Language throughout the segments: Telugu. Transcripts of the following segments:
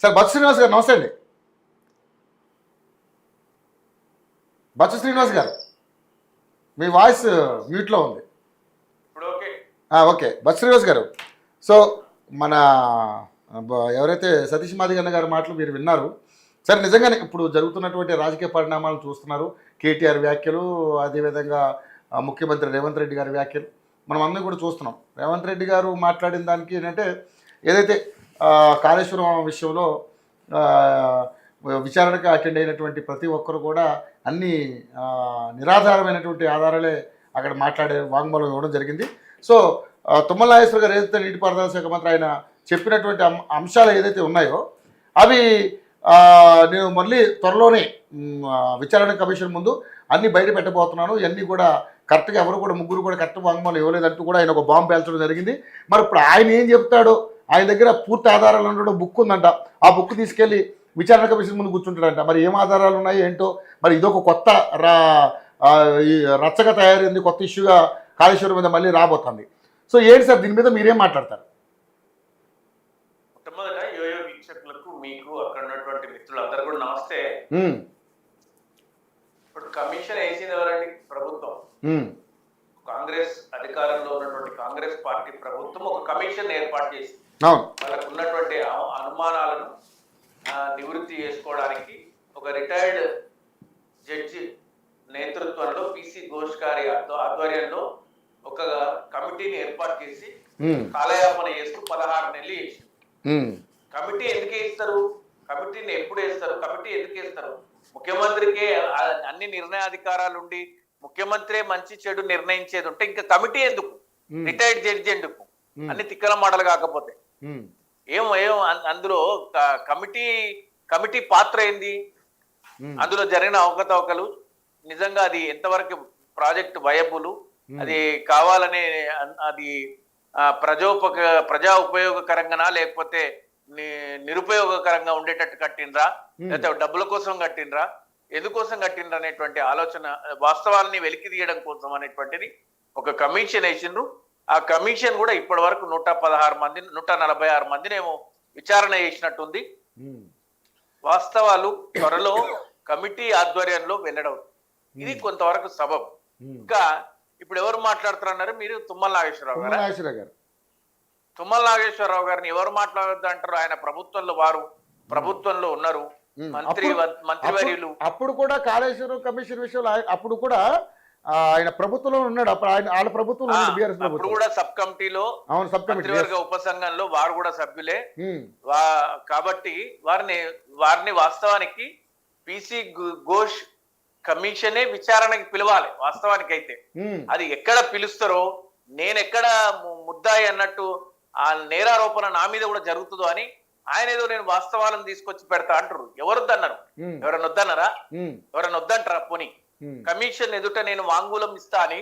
సార్ బచ్చు శ్రీనివాస్ గారు నమస్తే అండి. బచ్చు శ్రీనివాస్ గారు మీ వాయిస్ మ్యూట్లో ఉంది. ఓకే బచ్చు శ్రీనివాస్ గారు, సో మన ఎవరైతే సతీష్ మాదిగన్న గారి మాటలు మీరు విన్నారు. సరే నిజంగానే ఇప్పుడు జరుగుతున్నటువంటి రాజకీయ పరిణామాలను చూస్తున్నారు. కేటీఆర్ వ్యాఖ్యలు, అదేవిధంగా ముఖ్యమంత్రి రేవంత్ రెడ్డి గారి వ్యాఖ్యలు మనం అందరం కూడా చూస్తున్నాం. రేవంత్ రెడ్డి గారు మాట్లాడిన దానికి ఏంటంటే ఏదైతే కాళేశ్వరం విషయంలో విచారణకు అటెండ్ అయినటువంటి ప్రతి ఒక్కరు కూడా అన్ని నిరాధారమైనటువంటి ఆధారాలే అక్కడ మాట్లాడే వాంగ్మూలం ఇవ్వడం జరిగింది. సో తుమ్మల నాగేశ్వర గారు ఏదైతే నీటిపారుదల శాఖ మంత్రి ఆయన చెప్పినటువంటి అంశాలు ఏదైతే ఉన్నాయో అవి నేను మళ్ళీ త్వరలోనే విచారణ కమిషన్ ముందు అన్నీ బయట పెట్టబోతున్నాను. ఇవన్నీ కూడా కరెక్ట్గా ఎవరు కూడా ముగ్గురు కూడా కరెక్ట్ వాంగ్మూలం ఇవ్వలేదంటూ కూడా ఆయన ఒక బాంబు పేల్చడం జరిగింది. మరి ఇప్పుడు ఆయన ఏం చెప్తాడో, ఆయన దగ్గర పూర్తి ఆధారాలు ఉండడం బుక్ ఉందంట. ఆ బుక్ తీసుకెళ్ళి విచారణ కమిషన్ ముందు కూర్చుంటాడంట. మరి ఏం ఆధారాలు ఉన్నాయి ఏంటో, మరి ఇదొక కొత్త రచ్చగా తయారైంది, కొత్త ఇష్యూగా కాళేశ్వరం మీద మళ్ళీ రాబోతుంది. సో ఏంటి సార్ దీని మీద మీరేం మాట్లాడతారు? మొట్టమొదట యోయో వీక్షకులకు, మీకు అక్కడ ఉన్నటువంటి మిత్రులందరూ కూడా నమస్తే. ఇప్పుడు కమిషన్ వేసింది ఎవరండి? ప్రభుత్వం. కాంగ్రెస్ అధికారంలో ఉన్నటువంటి కాంగ్రెస్ పార్టీ ప్రభుత్వం ఒక కమిషన్ ఏర్పాటు చేసింది. వాళ్ళకు ఉన్నటువంటి అనుమానాలను నివృత్తి చేసుకోవడానికి ఒక రిటైర్డ్ జడ్జి నేతృత్వంలో పిసి ఘోష్ గారి ఆధ్వర్యంలో ఒక కమిటీని ఏర్పాటు చేసి కాలయాపన చేస్తూ 16 నెలలు చేసి. కమిటీ ఎందుకు వేస్తారు? కమిటీని ఎప్పుడు వేస్తారు? కమిటీ ఎందుకు వేస్తారు? ముఖ్యమంత్రికే అన్ని నిర్ణయాధికారాలు ఉండి ముఖ్యమంత్రి మంచి చెడు నిర్ణయించేది ఉంటే ఇంకా కమిటీ ఎందుకు? రిటైర్డ్ జడ్జి ఎందుకు? అన్ని తిక్కల మాటలు కాకపోతే ఏమో అందులో కమిటీ పాత్ర ఏంది? అందులో జరిగిన అవకతవకలు నిజంగా అది ఎంతవరకు ప్రాజెక్ట్ వయబుల్, అది కావాలనే అది ప్రజా ఉపయోగకరంగానా లేకపోతే నిరుపయోగకరంగా ఉండేటట్టు కట్టినరా, లేకపోతే డబ్బుల కోసం కట్టినరా, ఎందుకోసం కట్టినరా అనేటువంటి ఆలోచన, వాస్తవాలని వెలికి తీయడం కోసం అనేటువంటిది ఒక కమిషన్ వేసిండ్రు. ఆ కమిషన్ కూడా ఇప్పటి వరకు 146 మందినేమో విచారణ చేసినట్టుంది. వాస్తవాలు త్వరలో కమిటీ ఆధ్వర్యంలో వెల్లడవుతుంది. ఇది కొంతవరకు సబబు. ఇంకా ఇప్పుడు ఎవరు మాట్లాడుతున్నారు? మీరు తుమ్మల నాగేశ్వరరావు గారు. తుమ్మల నాగేశ్వరరావు గారిని ఎవరు మాట్లాడద్దు అంటారు? ఆయన ప్రభుత్వంలో ఉన్నారు, మంత్రివర్యులు. అప్పుడు కూడా కాళేశ్వరం కమిషన్ విషయంలో అప్పుడు కూడా ఆయన ప్రభుత్వంలో ఉన్నాడు. అప్పుడు వాళ్ళ ప్రభుత్వం అప్పుడు కూడా సబ్ కమిటీలో, మంత్రివర్గ ఉపసంఘంలో వారు కూడా సభ్యులే. కాబట్టి వారిని వాస్తవానికి పిసి ఘోష్ కమిషనే విచారణకి పిలవాలి. వాస్తవానికి అయితే అది ఎక్కడ పిలుస్తారో, నేను ఎక్కడ ముద్దాయి అన్నట్టు ఆ నేరారోపణ నా మీద కూడా జరుగుతుందో అని ఆయన ఏదో నేను వాస్తవాలను తీసుకొచ్చి పెడతా అంటారు. ఎవరొద్దన్నారు? ఎవరైనా వద్దన్నారా? ఎవరైనా వద్దంటారా? పోనీ కమిషన్ ఎదుట నేను వాంగ్మూలం ఇస్తా అని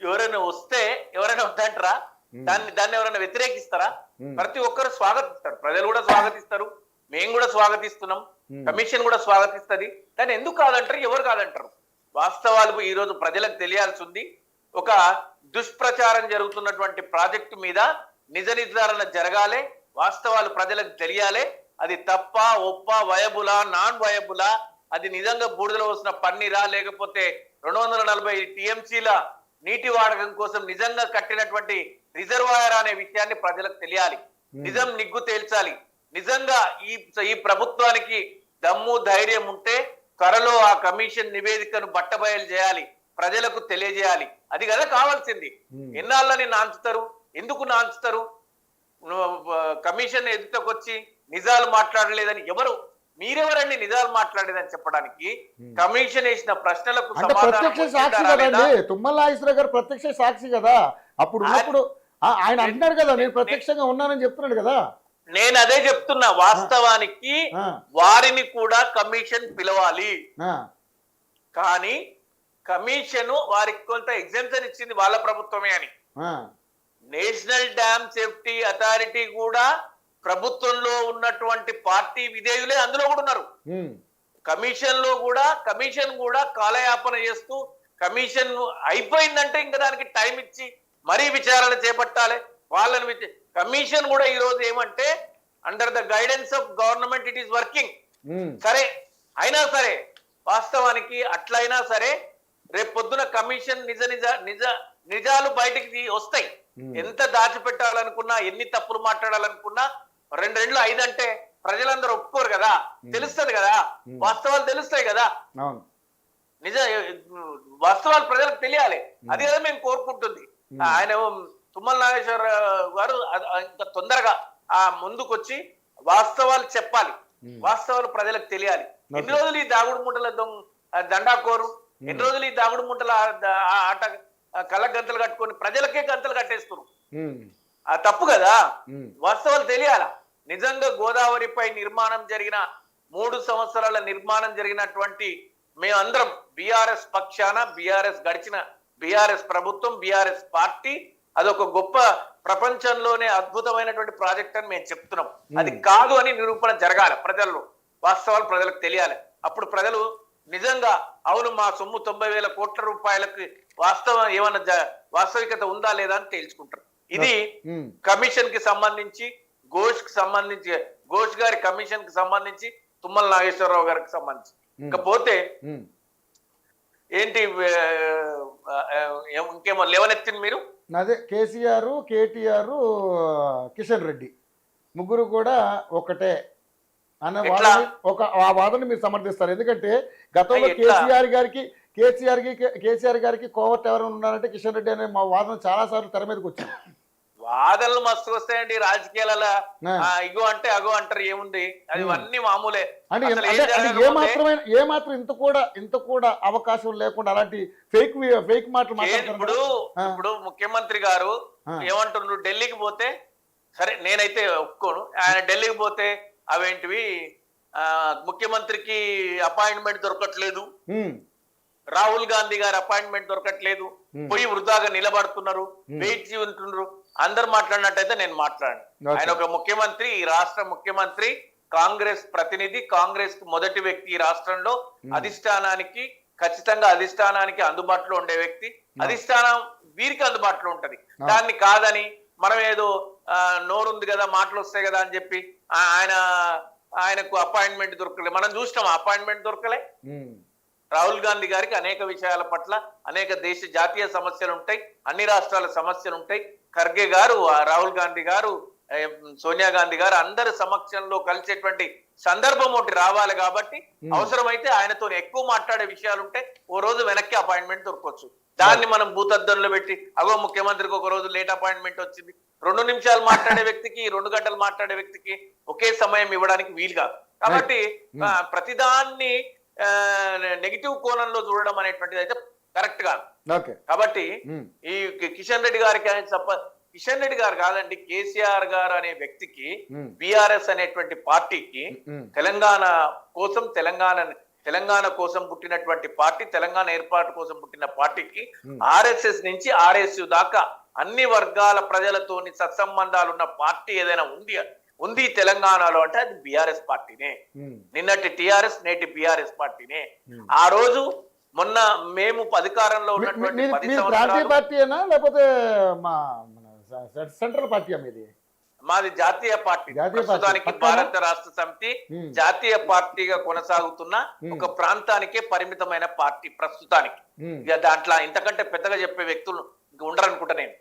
ఎవరైనా వస్తే ఎవరైనా వద్దంటారా? దాన్ని ఎవరైనా వ్యతిరేకిస్తారా? ప్రతి ఒక్కరు స్వాగతిస్తారు, ప్రజలు కూడా స్వాగతిస్తారు, మేము కూడా స్వాగతిస్తున్నాం, కమిషన్ కూడా స్వాగతిస్తుంది. కానీ ఎందుకు కాదంటారు? ఎవరు కాదంటారు? వాస్తవాలు ఈ రోజు ప్రజలకు తెలియాల్సి ఉంది. ఒక దుష్ప్రచారం జరుగుతున్నటువంటి ప్రాజెక్టు మీద నిజ నిర్ధారణ జరగాలి, వాస్తవాలు ప్రజలకు తెలియాలి. అది తప్ప, ఒప్ప, వయబులా, నాన్ వయబులా, అది నిజంగా బూడిదలో వస్తున్న పన్నీరా, లేకపోతే 240 టీఎంసీల నీటి వాడకం కోసం నిజంగా కట్టినటువంటి రిజర్వాయర్ అనే విషయాన్ని ప్రజలకు తెలియాలి. నిజం నిగ్గు తేల్చాలి. నిజంగా ఈ ప్రభుత్వానికి దమ్ము ధైర్యం ఉంటే త్వరలో ఆ కమిషన్ నివేదికను బట్టబయలు చేయాలి, ప్రజలకు తెలియజేయాలి. అది కదా కావాల్సింది. ఎన్నాళ్ళని నాంచుతారు? ఎందుకు నాంచుతారు? కమిషన్ ఎదుటకొచ్చి నిజాలు మాట్లాడలేదని మీరెవరండి నిజాలు మాట్లాడేదని చెప్పడానికి? కమిషన్ వేసిన ప్రశ్నలకు తుమ్మల నాగేశ్వరరావు గారు ప్రత్యక్ష సాక్షి కదా. అప్పుడు ఆయన అంటున్నాడు కదా, నేను ప్రత్యక్షంగా ఉన్నానని చెప్తున్నాడు కదా. నేను అదే చెప్తున్నా. వాస్తవానికి వారిని కూడా కమిషన్ పిలవాలి. కానీ కమిషన్ వారికి కొంత ఎగ్జామ్షన్ ఇచ్చింది వాళ్ళ ప్రభుత్వమే అని. నేషనల్ డ్యామ్ సేఫ్టీ అథారిటీ కూడా ప్రభుత్వంలో ఉన్నటువంటి పార్టీ విధేయులే అందులో కూడా ఉన్నారు. కమిషన్ కూడా కాలయాపన చేస్తూ కమిషన్ అయిపోయిందంటే ఇంకా దానికి టైం ఇచ్చి మరీ విచారణ చేపట్టాలి వాళ్ళని. కమిషన్ కూడా ఈ రోజు ఏమంటే under the guidance of government it is working. Um, సరే, అయినా సరే వాస్తవానికి అట్లయినా సరే రేపు పొద్దున కమిషన్ నిజాలు బయటికి వస్తాయి. ఎంత దాచిపెట్టాలనుకున్నా, ఎన్ని తప్పులు మాట్లాడాలనుకున్నా 2-5 అంటే ప్రజలందరూ ఒప్పుకోరు కదా, తెలుస్తుంది కదా, వాస్తవాలు తెలుస్తాయి కదా. అవును. నిజ వాస్తవాలు ప్రజలకు తెలియాలి. అది కదా మేము కోరుకుంటుంది. ఆయన తుమ్మల నాగేశ్వర గారు ఇంకా తొందరగా ముందుకొచ్చి వాస్తవాలు చెప్పాలి, వాస్తవాలు ప్రజలకు తెలియాలి. ఎన్ని రోజులు ఈ దాగుడు మూటల దండాకోరు, ఎన్ని రోజులు ఈ దాగుడు మూటల ఆట కళ్ళ గంతలు కట్టుకొని ప్రజలకే గంతలు కట్టేస్తున్నారు. తప్పు కదా, వాస్తవాలు తెలియాలా. నిజంగా గోదావరిపై నిర్మాణం జరిగిన 3 సంవత్సరాల నిర్మాణం జరిగినటువంటి మేమందరం బీఆర్ఎస్ పక్షాన, గడిచిన బీఆర్ఎస్ ప్రభుత్వం, బీఆర్ఎస్ పార్టీ అదొక గొప్ప ప్రపంచంలోనే అద్భుతమైనటువంటి ప్రాజెక్ట్ అని మేము చెప్తున్నాం. అది కాదు అని నిరూపణ జరగాలి, ప్రజల్లో వాస్తవాలు ప్రజలకు తెలియాలి. అప్పుడు ప్రజలు నిజంగా అవును మా సొమ్ము 90,000 కోట్ల రూపాయలకి వాస్తవం ఏమన్నా వాస్తవికత ఉందా లేదా అని తేల్చుకుంటారు. ఇది కమిషన్ కి సంబంధించి, ఘోష్ గారి కమిషన్ కి సంబంధించి, తుమ్మల నాగేశ్వరరావు గారికి సంబంధించి. ఇకపోతే ఏంటి ఇంకేమో లేవనెత్తింది మీరు? అదే కేసీఆర్, కేటీఆర్, కిషన్ రెడ్డి ముగ్గురు కూడా ఒకటే అన్న వాదన, ఆ వాదన మీరు సమర్థిస్తారు. ఎందుకంటే గతంలో కేసీఆర్ గారికి కోవర్ట్ ఎవరు ఉన్నారంటే కిషన్ రెడ్డి అనే మా వాదన చాలా సార్లు తెర మీదకి వచ్చింది. వాదనలు మస్తు వస్తాయండి రాజకీయాలలో. ఇగో అంటే అగో అంటారు, ఏముంది అది అన్ని మామూలే. ఏ మాత్రం ఇంత కూడా అవకాశం లేకుండా అలాంటి ఫేక్ మాటలు మాట్లాడుతున్నారు. ఇప్పుడు ముఖ్యమంత్రి గారు ఏమంటున్నారు, ఢిల్లీకి పోతే, సరే నేనైతే ఒప్పుకోను, ఆయన ఢిల్లీకి పోతే అవేంటివి ముఖ్యమంత్రికి అపాయింట్మెంట్ దొరకట్లేదు, రాహుల్ గాంధీ గారి అపాయింట్మెంట్ దొరకట్లేదు, పోయి వృధాగా నిలబడుతున్నారు, వెయిట్ ఉంటున్నారు, అందరు మాట్లాడినట్టయితే నేను మాట్లాడాను. ఆయన ఒక ముఖ్యమంత్రి, ఈ రాష్ట్ర ముఖ్యమంత్రి, కాంగ్రెస్ ప్రతినిధి, కాంగ్రెస్ మొదటి వ్యక్తి ఈ రాష్ట్రంలో, అధిష్టానానికి ఖచ్చితంగా అధిష్టానానికి అందుబాటులో ఉండే వ్యక్తి, అధిష్టానం వీరికి అందుబాటులో ఉంటది. దాన్ని కాదని మనం ఏదో నోరుంది కదా, మాటలు వస్తాయి కదా అని చెప్పి ఆయనకు అపాయింట్మెంట్ దొరకలే. మనం చూసినాం అపాయింట్మెంట్ దొరకలే. రాహుల్ గాంధీ గారికి అనేక విషయాల పట్ల అనేక జాతీయ సమస్యలు ఉంటాయి, అన్ని రాష్ట్రాల సమస్యలు ఉంటాయి. ఖర్గే గారు, రాహుల్ గాంధీ గారు, సోనియా గాంధీ గారు అందరి సమక్షంలో కలిసేటువంటి సందర్భం ఒకటి రావాలి. కాబట్టి అవసరమైతే ఆయనతో ఎక్కువ మాట్లాడే విషయాలు ఉంటే ఓ రోజు వెనక్కి అపాయింట్మెంట్ దొరకవచ్చు. దాన్ని మనం భూతద్దంలో పెట్టి అగో ముఖ్యమంత్రికి ఒక రోజు లేట్ అపాయింట్మెంట్ వచ్చింది, 2 నిమిషాలు మాట్లాడే వ్యక్తికి 2 గంటలు మాట్లాడే వ్యక్తికి ఒకే సమయం ఇవ్వడానికి వీలు కాదు. కాబట్టి ప్రతిదాన్ని నెగిటివ్ కోణంలో చూడడం అనేటువంటిది అయితే కరెక్ట్ కాదు. కాబట్టి ఈ కిషన్ రెడ్డి గారికి కిషన్ రెడ్డి గారు కాదండి, కేసీఆర్ గారు అనే వ్యక్తికి, బీఆర్ఎస్ అనేటువంటి పార్టీకి, తెలంగాణ కోసం పుట్టినటువంటి పార్టీ, తెలంగాణ ఏర్పాటు కోసం పుట్టిన పార్టీకి, ఆర్ఎస్ఎస్ నుంచి ఆర్ఎస్యు దాకా అన్ని వర్గాల ప్రజలతోని సత్సంబంధాలు ఉన్న పార్టీ ఏదైనా ఉంది తెలంగాణలో అంటే అది బీఆర్ఎస్ పార్టీనే. నిన్నటి టిఆర్ఎస్, నేటి బీఆర్ఎస్ పార్టీనే. ఆ రోజు మొన్న మేము అధికారంలో ఉన్నటువంటి 10 సంవత్సరాలు పార్టీనా లేకపోతే సెంట్రల్ పార్టీ? మాది జాతీయ పార్టీ. ప్రస్తుతానికి భారత రాష్ట్ర సమితి జాతీయ పార్టీగా కొనసాగుతున్న ఒక ప్రాంతానికే పరిమితమైన పార్టీ ప్రస్తుతానికి. దాంట్లో ఇంతకంటే పెద్దగా చెప్పే వ్యక్తులు ఉండరనుకుంటా నేను.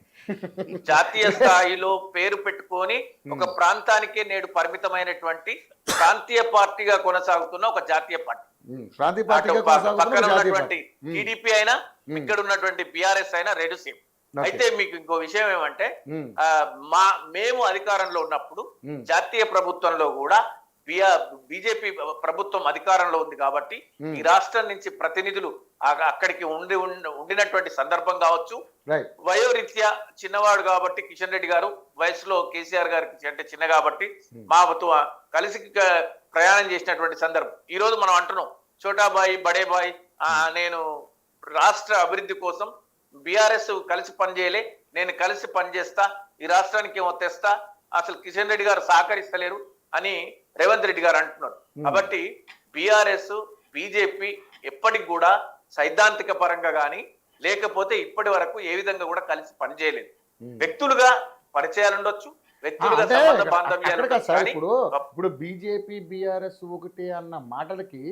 జాతీయ స్థాయిలో పేరు పెట్టుకొని ఒక ప్రాంతానికే నేడు పరిమితమైనటువంటి ప్రాంతీయ పార్టీగా కొనసాగుతున్న ఒక జాతీయ పార్టీ. పక్కన ఉన్నటువంటి టీడీపీ అయినా, ఇక్కడ ఉన్నటువంటి బీఆర్ఎస్ అయినా రెండు సేమ్. అయితే మీకు ఇంకో విషయం ఏమంటే, మేము అధికారంలో ఉన్నప్పుడు జాతీయ ప్రభుత్వంలో కూడా బీజేపీ ప్రభుత్వం అధికారంలో ఉంది కాబట్టి ఈ రాష్ట్రం నుంచి ప్రతినిధులు అక్కడికి ఉండినటువంటి సందర్భం కావచ్చు. వయోరీత్యా చిన్నవాడు కాబట్టి కిషన్ రెడ్డి గారు, వయసులో కేసీఆర్ గారికి అంటే చిన్న కాబట్టి మాతో కలిసి ప్రయాణం చేసినటువంటి సందర్భం. ఈ రోజు మనం అంటున్నాం చోటాబాయి బడేబాయి, నేను రాష్ట్ర అభివృద్ధి కోసం బీఆర్ఎస్ కలిసి పనిచేయలే, నేను కలిసి పనిచేస్తా, ఈ రాష్ట్రానికి ఏమో తెస్తా, అసలు కిషన్ రెడ్డి గారు సహకరిస్తలేరు అని రేవంత్ రెడ్డి గారు అంటున్నారు. కాబట్టి బీఆర్ఎస్ బీజేపీ ఎప్పటికి కూడా సైద్ధాంతిక పరంగా గాని లేకపోతే ఇప్పటి వరకు ఏ విధంగా కూడా కలిసి పనిచేయలేదు. వ్యక్తులుగా పరిచయాలు ఉండొచ్చు, వ్యక్తులుగా అంటే సంబంధ అక్కడ బాంధవ్యాలు కాదు సార్ కానీ ఇప్పుడు బీజేపీ బీఆర్ఎస్ ఒకటి అన్న మాటలకి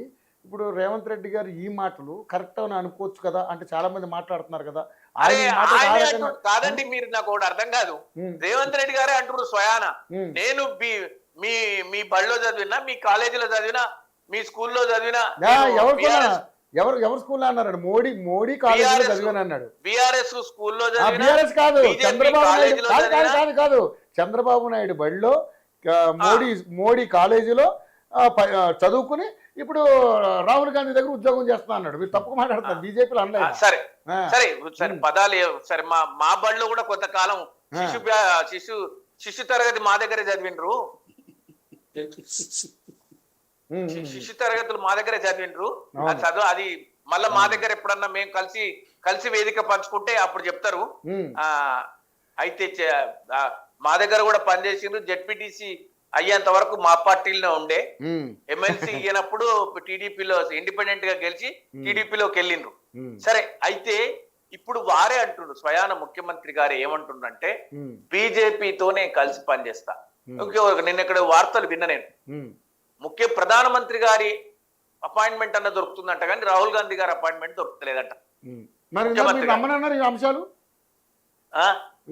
ఇప్పుడు రేవంత్ రెడ్డి గారు ఈ మాటలు కరెక్ట్ అని అనుకోవచ్చు కదా అంటే చాలా మంది మాట్లాడుతున్నారు కదా అరే ఆయన ఈ మాటలు ఆ ఆయనే రకంగా- అంటున్నాడు. కాదండి మీరు నాకు ఒకటి అర్థం కాదు. ఉమ్, రేవంత్ రెడ్డి గారే అంటున్నారు స్వయాన ఉమ్. నేను మీ మీ బడిలో చదివినా, మీ కాలేజీలో చదివినా, మీ స్కూల్లో చదివినా, ఎవరు ఎవరు స్కూల్లో అన్నాడు మోడీ కాలేజీలో చదివాను అన్నాడు. బీఆర్ఎస్ స్కూల్లో చదివినా, బీఆర్ఎస్ కాదు BJP చంద్రబాబు నాయుడు కాలేజీలో కాదు కాదు చదివినా, కాదు కాదు చంద్రబాబు నాయుడు బడిలో మోడీ కాలేజీలో చదువుకుని ఇప్పుడు రాహుల్ గాంధీ దగ్గర ఉద్యోగం చేస్తున్నా అన్నాడు. మీరు తప్పుగా మాట్లాడుతున్నారు బీజేపీలో ఆ, అనలేదు. సరే ఆ. సరే సరే పదాలు సరే మా బడిలో కూడా కొంతకాలం శిశు తరగతి మా దగ్గరే చదివిండ్రు. శిశు తరగతులు మా దగ్గరే చదివిండ్రు. అది చదువు అది మళ్ళా మా దగ్గర ఎప్పుడన్నా మేము కలిసి వేదిక పంచుకుంటే అప్పుడు చెప్తారు. ఆ అయితే మా దగ్గర కూడా పనిచేసిండ్రు. జెడ్పీటీసీ అయ్యేంత వరకు మా పార్టీలోనే ఉండే. ఎమ్మెల్సీ అయినప్పుడు టీడీపీలో ఇండిపెండెంట్ గా గెలిచి టీడీపీలోకి వెళ్ళిండ్రు. సరే అయితే ఇప్పుడు వారే అంటుండ్రు స్వయాన ముఖ్యమంత్రి గారు ఏమంటుండ్రంటే బీజేపీతోనే కలిసి పనిచేస్తా. నిన్న ఇక్కడ వార్తలు విన్న నేను ప్రధానమంత్రి గారి అపాయింట్మెంట్ అన్న దొరుకుతుందంట కానీ రాహుల్ గాంధీ గారి అపాయింట్మెంట్ దొరుకుతలేదంట. మరి నమ్మనన్నారు ఈ అంశాలు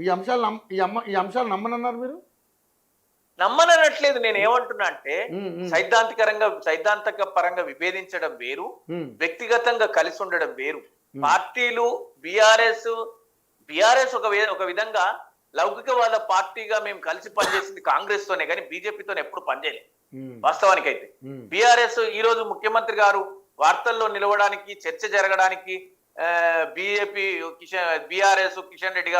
ఈ అంశాలు నమ్మనన్నారు మీరు నమ్మనట్లేదు. నేను ఏమంటున్నా అంటే సైద్ధాంతిక పరంగా విభేదించడం వేరు, వ్యక్తిగతంగా కలిసి ఉండడం వేరు. పార్టీలు బీఆర్ఎస్ ఒక విధంగా లౌకికవాద పార్టీగా మేము కలిసి పనిచేసింది కాంగ్రెస్ తోనే కానీ బీజేపీతోనే ఎప్పుడు పనిచేయలేదు. వాస్తవానికైతే బీఆర్ఎస్ ఈ రోజు ముఖ్యమంత్రి గారు వార్తల్లో నిలవడానికి, చర్చ జరగడానికి బీఆర్ఎస్ కిషన్ రెడ్డి గారు